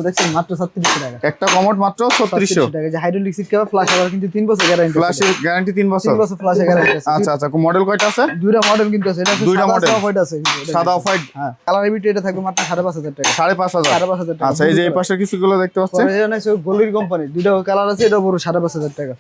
দেখছেন মাত্র 3600 টাকা। একটা কমোড মাত্র 3600 টাকা। যে হাইড্রোলিক সিট কভার ফ্লাশ আবার কিন্তু 3 বছর গ্যারান্টি। ফ্ল্যাশের গ্যারান্টি 3 বছর। 3 বছর ফ্ল্যাশের গ্যারান্টি আছে। আচ্ছা আচ্ছা, মডেল কয়টা আছে? দুইটা মডেল কিন্তু আছে। এটা আছে দুইটা সাদা মডেল। অফ হোয়াইট আছে কিন্তু। সাদা অফ হোয়াইট। হ্যাঁ, কালার বিট এটা থাকবে মাত্র 5500 টাকা। 5500 5500 টাকা। আচ্ছা, এই যে এই পাশে কিছুগুলো দেখতে পাচ্ছেন, পরে এটা আছে গোলির কোম্পানি। দুইটা কালার আছে, এটা পুরো 5500 টাকা।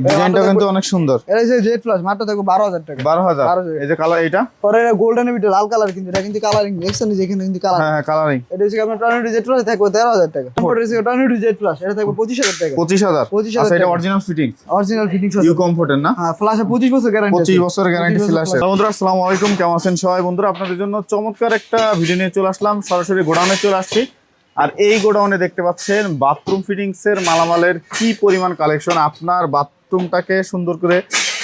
ডিজাইনটা কিন্তু অনেক সুন্দর। এটা আছে জেড ফ্ল্যাশ মাত্র থাকবে 12000 টাকা। 12000। এই যে কালার এইটা, পরে এটা গোল্ডেন বিট লাল কালার কিন্তু। এটা কিন্তু কালারিং দেখছেন যেখানে কিন্তু কালার। হ্যাঁ হ্যাঁ, কালারিং। এটা হচ্ছে আপনার টর্নেডো জেড ফ্ল্যাশ থাকবে 13000 টাকা। পরে আছে টর্নেডো জেড ফ্ল্যাশ, এটা থাকবে 25000 টাকা। 25000। 25000 আচ্ছা, এটা টাকা। অরিজিনাল ফিটিংস, অরিজিনাল ফিটিংস আছে। ইউ কমফোর্টের না? হ্যাঁ, ফ্ল্যাশে 25 বছর গ্যারান্টি। 25 বছর গ্যারান্টি 25 ফ্ল্যাশে। বন্ধুরা আসসালামু আলাইকুম, কেমন আছেন সবাই? বন্ধুরা আপনাদের জন্য চমৎকার একটা ভিডিও নিয়ে চলে আসলাম। সরাসরি গোডাউনে চলে আসছি। আর এই গোডাউনে দেখতে পাচ্ছেন বাথরুম ফিটিংস এর মালামালের কি পরিমাণ কালেকশন। আপনার বাথরুমটাকে সুন্দর করে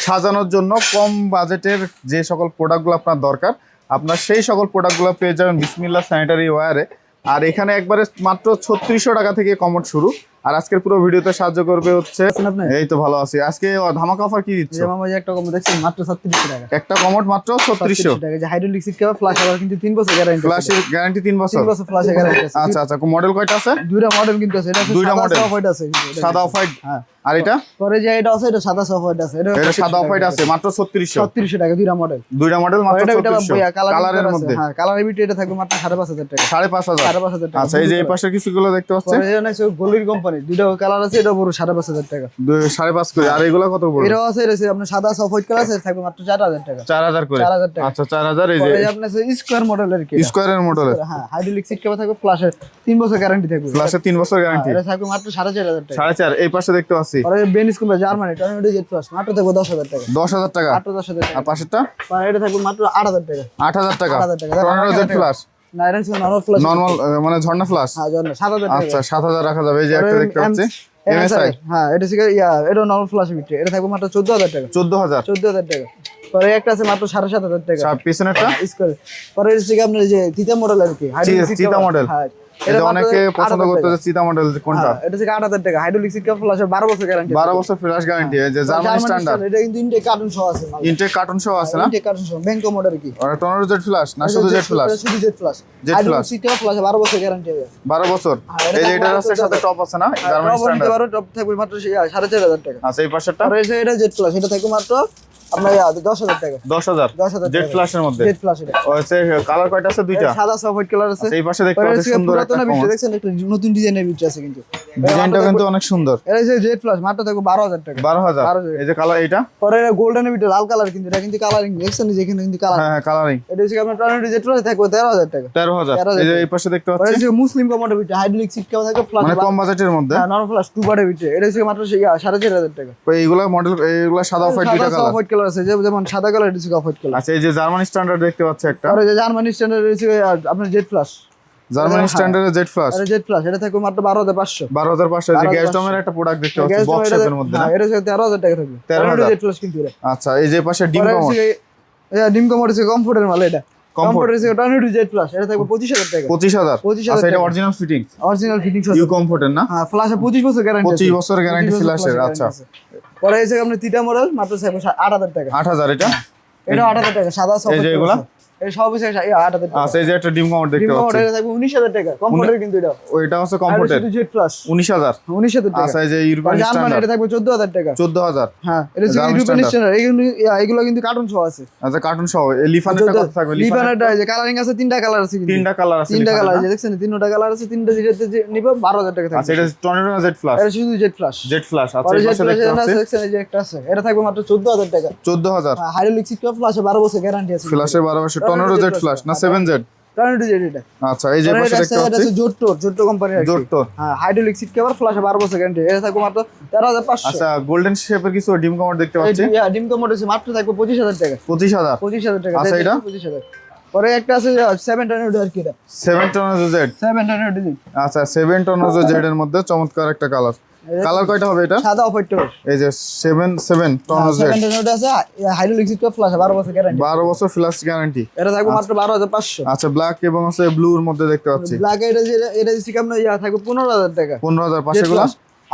সাজানোর জন্য কম বাজেটের যে সকল প্রোডাক্টগুলো আপনার দরকার, আপনার সেই সকল প্রোডাক্টগুলো পেয়ে যাবেন বিসমিল্লাহ স্যানিটারি ওয়্যারে। আর এখানে একবারে মাত্র 3600 টাকা থেকে কমোড শুরু। আর আজকের পুরো ভিডিওতে সাহায্য করবে হচ্ছে, এই তো ভালো আছি। আজকে ধামাকা অফার কি দিচ্ছে? যেমন ওই যে একটা কমোড দেখছেন মাত্র 3600 টাকা। একটা কমোড মাত্র 3600 টাকা। যে হাইড্রোলিক সিট কভার ফ্ল্যাশ আবার কিন্তু 3 বছর গ্যারান্টি। ফ্ল্যাশের গ্যারান্টি 3 বছর। 3 বছর ফ্ল্যাশের গ্যারান্টি আছে। আচ্ছা আচ্ছা, মডেল কয়টা আছে? দুইটা মডেল কিন্তু আছে। এটা আছে দুইটা সাদা model। অফ হোয়াইট আছে কিন্তু। সাদা অফ হোয়াইট। হ্যাঁ। আর এটা পরে যে এটা আছে, এটা সাদা অফ হোয়াইট আছে। এটা সাদা অফ হোয়াইট আছে মাত্র 3600। 3600 টাকা দুইটা মডেল। দুইটা মডেল মাত্র এটা 3600 কালারের আছে। মধ্যে। হ্যাঁ, কালারের ভিতরে এটা থাকবে মাত্র 5500 টাকা। 5500। 5500 টাকা। আচ্ছা, এই যে এই পাশে কিছুগুলো দেখতে পাচ্ছেন, পরে এটা আছে গোলির কোম্পানি। দুইটা কালার আছে, এটা পুরো 5500 টাকা। 5.5 করে। আর এগুলো কত পড়বে? এটাও আছে, এটা আছে আপনার সাদা অফ হোয়াইট কালার আছে, থাকবে মাত্র 4000 টাকা। 4000 করে। 4000 টাকা। আচ্ছা, 4000। এই যে পরে আপনার আছে স্কয়ার মডেলের কি? স্কয়ারের মডেলের। হ্যাঁ, হাইড্রোলিক সিট কভার থাকবে ফ্ল্যাশের 3 বছর গ্যারান্টি থাকবে। ফ্ল্যাশে 3 বছর গ্যারান্টি। এটা থাকবে মাত্র 4500 টাকা। 4.5। এই পাশে দেখতে পাচ্ছি পরে বেনিস company Germany tornado jet flush মাত্র থাকবে 10000 টাকা। 10000 টাকা। মাত্র 10000 টাকা। আর পাশেরটা পরে এটা থাকবে মাত্র 8000 টাকা। 8000 টাকা। 8000 টাকা। টর্নেডো জেড ফ্ল্যাশ না, এটা হচ্ছে নরমাল ফ্ল্যাশ। নরমাল মানে ঝর্ণা ফ্ল্যাশ। হ্যাঁ, জন্য 7000 টাকা। আচ্ছা, 7000 রাখা যাবে। এই যে একটা দেখতে পাচ্ছি এমএসআই। হ্যাঁ, এটা হচ্ছে এটা নরমাল ফ্ল্যাশের ভিতরে। এটা থাকবে মাত্র 14000 টাকা। 14000। 14000 টাকা। পরে একটা আছে মাত্র 7500 টাকা। পিছনেরটা স্কয়ার। পরে হচ্ছে কি আপনার যে তিতা মডেল আর কি, হাইড্রোলিক সিট চিতা কভার। মডেল। হ্যাঁ, এটা অনেকে পছন্দ করতেছে চিতা মডেল কোনটা? এটা হচ্ছে 8000 টাকা। হাইড্রোলিক সিট কভার ফ্ল্যাশের 12 বছর গ্যারান্টি। 12 বছর ফ্ল্যাশ গ্যারান্টি। এই যে জার্মান স্ট্যান্ডার্ড। এটা কিন্তু ইনটেক কার্টুন সহ আছে। ইনটেক কার্টুন সহ আছে না? ইনটেক কার্টুন সহ ব্যাংকো মডেল কি? আর টর্নেডো জেড ফ্ল্যাশ না শুধু জেড ফ্ল্যাশ? শুধু jet flush. Jet hydraulic flush. Seat cover ফ্ল্যাশে 12 বছর গ্যারান্টি হবে। 12 বছর। হ্যাঁ, এই যে এটার আছে সাথে টপ আছে না জার্মান টপ নিতে স্ট্যান্ডার্ড? পারো, টপ থাকবে মাত্র 4500 টাকা। আচ্ছা, এই পাশেরটা আর এটা জেড ফ্ল্যাশ, এটা থাকবে মাত্র আপনার 10000 টাকা। 10000। 10000 জেড ফ্ল্যাশের মধ্যে। জেড ফ্ল্যাশ এটা। ও আছে কালার কয়টা আছে? দুইটা। সাদা সফট হোয়াইট কালার আছে। আচ্ছা, এই পাশে দেখতে পরে পাচ্ছেন হচ্ছে সুন্দর একটা পুরাতন কমোড। ভিতরে দেখছেন একটা নতুন ডিজাইনের ভিতরে আছে কিন্তু। ডিজাইনটা কিন্তু অনেক সুন্দর। এটা হচ্ছে জেড ফ্ল্যাশ মাত্র থাকবে 12000 টাকা। 12000। এই যে কালার এইটা, পরে এটা গোল্ডেনের ভিতরে লাল কালার কিন্তু। এটা কিন্তু কালারিং দেখছেন যেখানে কিন্তু কালার। হ্যাঁ হ্যাঁ, কালারিং। এটা হচ্ছে আপনার টর্নেডো জেড ফ্ল্যাশ থাকবে 13000 টাকা। 13000। এই যে এই পাশে দেখতে পরে পাচ্ছেন, হচ্ছে মুসলিম কমোডের ভিতরে হাইড্রোলিক সিট কভার থাকবে ফ্ল্যাশ। মানে কম বাজেটের মধ্যে। হ্যাঁ, নরমাল ফ্ল্যাশ 2 বারের ভিতরে। এটা হচ্ছে মাত্র 4500 টাকা। তো এইগুলা মডেল, এইগুলা সাদা হোয়াইট দুইটা সাদা কালার। হোয়াইট কালার আছে, যেমন সাদা কালার, এটা হচ্ছে অফ হোয়াইট কালার। আচ্ছা, এই যে জার্মান স্ট্যান্ডার্ড দেখতে পাচ্ছি একটা। আর এই যে জার্মানি স্ট্যান্ডার্ড রয়েছে আপনার জেড ফ্ল্যাশ। জার্মান স্ট্যান্ডার্ডের জেড ফ্ল্যাশ। আর জেড ফ্ল্যাশ এটা থাকবে মাত্র 12500। 12500। যে গ্যাস ডোমের একটা প্রোডাক্ট দেখতে পাচ্ছি বক্স শেপের মধ্যে না? হ্যাঁ, এটা হচ্ছে 13000 টাকা থাকবে। 13000 জেড ফ্ল্যাশ কিন্তু এটা। আচ্ছা, এই যে পাশে ডিম পরে কমোড। হচ্ছে ডিম কমোড হচ্ছে কমফোর্টের মাল এটা। কমফোর্ট হচ্ছে টর্নেডো জেড ফ্ল্যাশ, এটা থাকবে 25000 টাকা। 25000। 25000 আচ্ছা, এটা টাকা। অরিজিনাল ফিটিংস, অরিজিনাল ফিটিংস ইউ আছে। কমফোর্টের না? হ্যাঁ, ফ্ল্যাশে 25 বছর গ্যারান্টি। 25 বছর গ্যারান্টি ফ্ল্যাশের। আচ্ছা, পরে হচ্ছে আপনার তিতা মডেল মাত্র 8000 টাকা। 8000। এটা এটা 8000 টাকা। সাদা সফট। এই যে এগুলা? এই সব হচ্ছে 8000 টাকা। আচ্ছা, এই যে একটা ডিম কমোড দেখতে ডিম কমোড পাচ্ছি, এটা থাকবে 19000 টাকা। কমফোর্টের কিন্তু এটা। ওইটা হচ্ছে কমফোর্টের। Z flash 19000। 19000 টাকা। আচ্ছা, এই যে ইউরোপিয়ান জার্মানি স্ট্যান্ডার্ড এটা থাকবে 14000 টাকা। 14000। হ্যাঁ, এটা হচ্ছে জার্মান ইউরোপিয়ান স্ট্যান্ডার্ড। স্ট্যান্ডার্ড। এগুলো কিন্তু কার্টুন সহ আছে। আচ্ছা, কার্টুন সহ। এই লিফানেরটা কত থাকবে? লিফানেরটা যে কালারিং আছে, তিনটা কালার আছে কিন্তু। তিনটা কালার আছে। তিনটা কালার লিফানেরটা? আছে, দেখছেন তিনটা কালার আছে। তিনটা যেটাতে যে নিব 12000 টাকা আচ্ছা, থাকবে। এটা টর্নেডো জেড ফ্ল্যাশ। এটা শুধু জেড ফ্ল্যাশ। Z flash. আচ্ছা, পরে এই জেড পাশে ফ্ল্যাশ দেখতে এটা পাচ্ছি দেখছেন এই যে একটা আছে, এটা থাকবে মাত্র 14000 টাকা। 14000। হ্যাঁ, হাইড্রোলিক সিট কভার ফ্ল্যাশে 12 বছর গ্যারান্টি আছে। ফ্ল্যাশের 12 বছর। টর্নেডো জেড ফ্ল্যাশ না 7Z? টর্নেডো জেড এটা। আচ্ছা, এই যে পাশে দেখতে এটা পাচ্ছি আছে জোট্টো কোম্পানির আর কি। জোট্টো। হ্যাঁ, হাইড্রোলিক সিট কভার ফ্ল্যাশে 12 বছর গ্যারান্টি। এটা থাকবে মাত্র 13500। আচ্ছা, গোল্ডেন শেপের কিছু ডিম কমোড দেখতে পাচ্ছি। ডিম কমোড আছে মাত্র থাকবে 25000 টাকা। 25000। 25000 টাকা। আচ্ছা, এটা 25000। পরে একটা আছে 7 টর্নেডো আর কি এটা। 7 টর্নেডো জেড। 7 tornado design. আচ্ছা, 7 টর্নেডো জেড এর মধ্যে চমৎকার একটা কালার। কালার কয়টা হবে এটা? সাদা অফ হোয়াইট কালার। এই যে 7 টর্নেডো জেড। 7 টর্নেডো আছে, হাইড্রোলিক সিট কভার ফ্ল্যাশে 12 বছর গ্যারান্টি। 12 বছর ফ্ল্যাশ গ্যারান্টি। এটা থাকবে মাত্র 12500। আচ্ছা, ব্ল্যাক এবং আছে ব্লুর মধ্যে দেখতে পাচ্ছি। ব্ল্যাক এটা দিচ্ছে কেমন থাকবে 15000 টাকা। 15000। পাশেগুলো?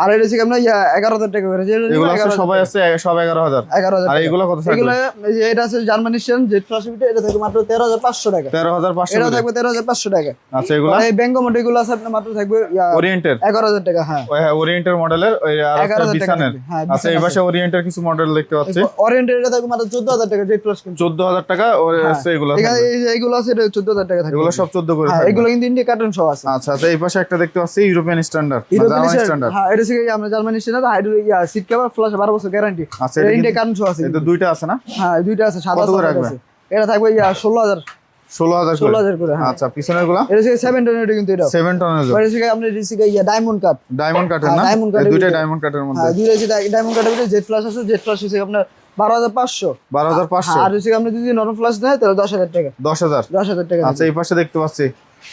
আর এটা হচ্ছে আপনার 11,000 টাকা করে। এগুলো আছে সবাই আছে সব 11,000। 11,000 আর এগুলো কত থাকবে? এগুলো এই যে এটা আছে জার্মানি স্টেন জেড প্লাস এটা থাকবে মাত্র 13,500 টাকা। 13,500 এটা থাকবে 13,500 টাকা। আচ্ছা এগুলো এই ব্যাঙ্গো মডেল গুলো আছে আপনার মাত্র থাকবে ওরিয়েন্টের 11,000 টাকা। হ্যাঁ ওরিয়েন্টের মডেলের ওই আর 11,000 টাকা বিসানের। হ্যাঁ আচ্ছা এই পাশে ওরিয়েন্টের কিছু মডেল দেখতে পাচ্ছি। ওরিয়েন্টের এটা থাকবে মাত্র 14,000 টাকা জেড প্লাস। 14,000 টাকা ওর আছে এগুলো। এখানে এই যে এগুলো আছে এটা 14,000 টাকা থাকবে। এগুলো সব 14 করে হ্যাঁ থাকবে। এগুলো কিন্তু ইন্ডিয়া কার্টন সহ আছে। আচ্ছা আচ্ছা এই পাশে একটা দেখতে পাচ্ছি European standard, European German standard. হ্যাঁ এটা হচ্ছে আমরা Germany standard hydro seat cover flash 12 বছর গ্যারান্টি। আচ্ছা এটা এটা ইন্ডিয়া কার্টন সহ আছে। এটা দুইটা আছে না? হ্যাঁ দুইটা আছে, সাদা কত করে সাদা রাখবে? আছে। এটা থাকবে 16,000 16,000 করে। হ্যাঁ আচ্ছা পিছনের গুলা এটা হচ্ছে 7 টনের কিন্তু এটা 7 টনের। এটা হচ্ছে আপনি ডায়মন্ড কাট। ডায়মন্ড কাটের না? ডায়মন্ড কাটের এই দুইটা ভিতরে। ডায়মন্ড কাটের মধ্যে। হ্যাঁ দুইটা হচ্ছে ডায়মন্ড কাটের ভিতরে জেড প্লাস আছে। জেড প্লাস হচ্ছে আপনার 12,500। 12,500। আর হচ্ছে আপনি যদি নরমাল ফ্লাশ নেয় তাহলে 10,000 টাকা। 10,000 টাকা। আচ্ছা এই পাশে দেখতে পাচ্ছি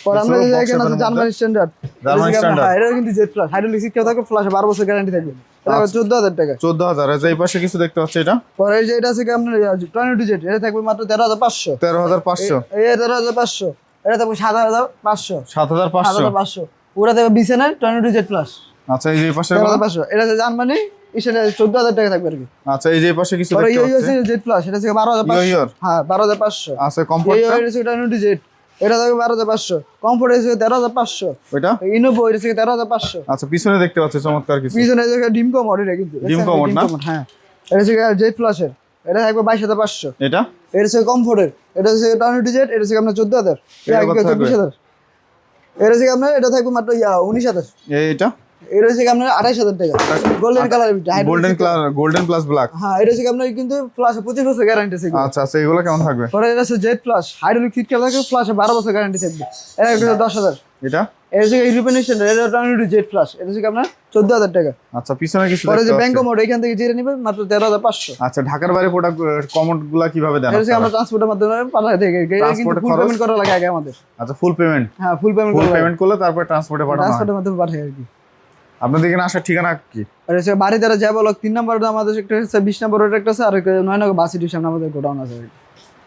পরে আমরা কিছু box এখানে আছে এর জার্মানি স্ট্যান্ডার্ড। German standard. হ্যাঁ এটা কিন্তু জেড প্লাস হাইড্রোলিক সিট কেউ থাকবে ফ্লাশে 12 বছর গ্যারান্টি থাকবে। এটা 14,000 টাকা। 14,000। আচ্ছা এই পাশে কিছু দেখতে পাচ্ছি এটা পরে এই যে এটা আছে আপনার টর্নেডো জেট। এটা থাকবে মাত্র 13,500। 13,500। এই 13,500। এটা থাকবে 7,500। 7,500। 7,500 পুরো থাকবে বিছানার টর্নেডো জেড প্লাস। আচ্ছা এই যে এই পাশে 13,500। এটা আছে জার্মানি এখানে 14,000 টাকা থাকবে আর কি। আচ্ছা এই যে এই পাশে কিছু পরে দেখতে ইউ পাচ্ছি জেড প্লাস এটা থেকে 12,500। ইয়োর। হ্যাঁ 12,500। আচ্ছা কমফোর্ট এটা হচ্ছে টর্নেডো জেট। এটা থাকবে 12,500। কমফোর্ট এসে 13,500। ওইটা ইনোভো এটা থেকে 13,500। আচ্ছা পিছনে দেখতে পাচ্ছি চমৎকার কিছু পিছনে যে ডিমকো মডেল এটা কিন্তু ডিমকো মডেল না? হ্যাঁ এটা হচ্ছে জেড প্লাসের। এটা থাকবে 22,500। এটা এটা হচ্ছে কমফোর্টের। এটা হচ্ছে টর্নেডো জেট। এটা হচ্ছে আপনার 14,000। এটা কত থাকবে? 24,000। এটা হচ্ছে আপনার এটা থাকবে মাত্র 19,000। এইটা এটা হচ্ছে আপনার 28,000 টাকা। গোল্ডেন কালারের গোল্ডেন প্লাস ব্ল্যাক। হ্যাঁ এটা হচ্ছে আপনার কিন্তু ফ্লাশে 25 বছর গ্যারান্টি আছে। আচ্ছা আচ্ছা এগুলো কেমন থাকবে? পরে এটা আছে জেড প্লাস হাইড্রোলিক সিট কেবল থাকবে ফ্লাশে 12 বছর গ্যারান্টি থাকবে। এটা হচ্ছে 10,000। এটা এটা হচ্ছে ইউরোপিয়ান স্ট্যান্ডার্ড। এটা টর্নেডো জেড প্লাস। এটা হচ্ছে আপনার 14,000 টাকা। আচ্ছা পিছনে কিছু পরে যে দেখতে ব্যাংকো পাচ্ছি। মোড এখান থেকে জেনে নেবে মাত্র 13,500। আচ্ছা ঢাকার বাইরে প্রোডাক্ট কমেন্ট গুলা কিভাবে দেন এটা হচ্ছে আমরা আপনারা? ট্রান্সপোর্টের মাধ্যমে পাঠাই থেকে কিন্তু Transport ফুল খরচ? পেমেন্ট করা লাগে আগে আমাদের। আচ্ছা ফুল পেমেন্ট। হ্যাঁ ফুল পেমেন্ট ফুল করা লাগে। পেমেন্ট করলে তারপর ট্রান্সপোর্টে পাঠানো হয়। ট্রান্সপোর্টের মাধ্যমে পাঠাই আর কি। আপনাদের এখানে আসার ঠিকানা কি? আর হচ্ছে বাড়ি দ্বারা যা বলো 3 নম্বর আমাদের একটা 20 নম্বর একটা আছে আর 9 নম্বর বাসি ডিভিশন আমাদের গোডাউন আছে।